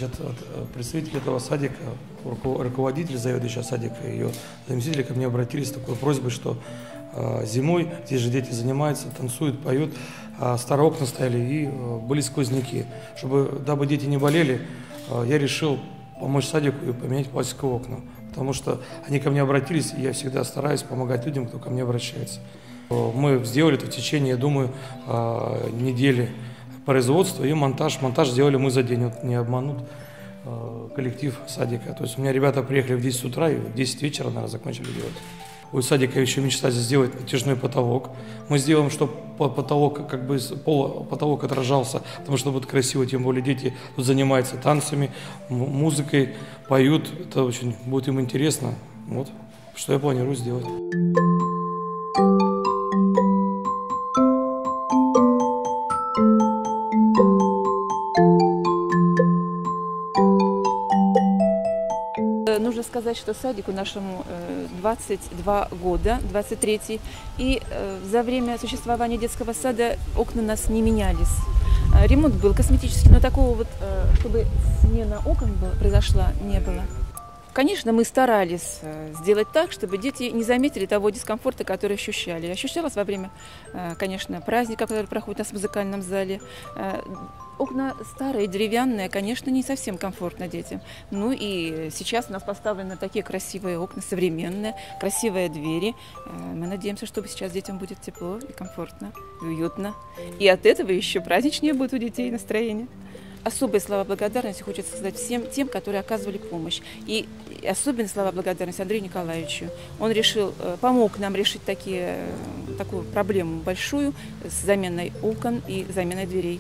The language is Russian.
Значит, представитель этого садика, руководитель заведующего садика и ее заместители ко мне обратились с такой просьбой, что зимой здесь же дети занимаются, танцуют, поют, а старые окна стояли и были сквозняки. Дабы дети не болели, я решил помочь садику и поменять пластиковые окна, потому что они ко мне обратились, и я всегда стараюсь помогать людям, кто ко мне обращается. Мы сделали это в течение, я думаю, недели производства и монтаж. Монтаж сделали мы за день, вот не обманут коллектив садика. То есть у меня ребята приехали в 10 утра и в 10 вечера, наверное, закончили делать. У садика еще мечта сделать натяжной потолок. Мы сделаем, чтобы потолок, потолок отражался, потому что будет красиво, тем более дети тут занимаются танцами, музыкой, поют. Это очень будет им интересно. Вот, что я планирую сделать. Нужно сказать, что садику нашему 22 года, 23-й, и за время существования детского сада окна у нас не менялись. Ремонт был косметический, но такого вот, чтобы смена окон произошла, не было. Конечно, мы старались сделать так, чтобы дети не заметили того дискомфорта, который ощущали. Ощущалось во время, конечно, праздника, который проходит у нас в музыкальном зале. Окна старые, деревянные, конечно, не совсем комфортно детям. Ну и сейчас у нас поставлены такие красивые окна, современные, красивые двери. Мы надеемся, что сейчас детям будет тепло и комфортно, и уютно. И от этого еще праздничнее будет у детей настроение. Особые слова благодарности хочется сказать всем тем, которые оказывали помощь. И особенно слова благодарности Андрею Николаевичу. Он помог нам решить такую проблему большую с заменой окон и заменой дверей.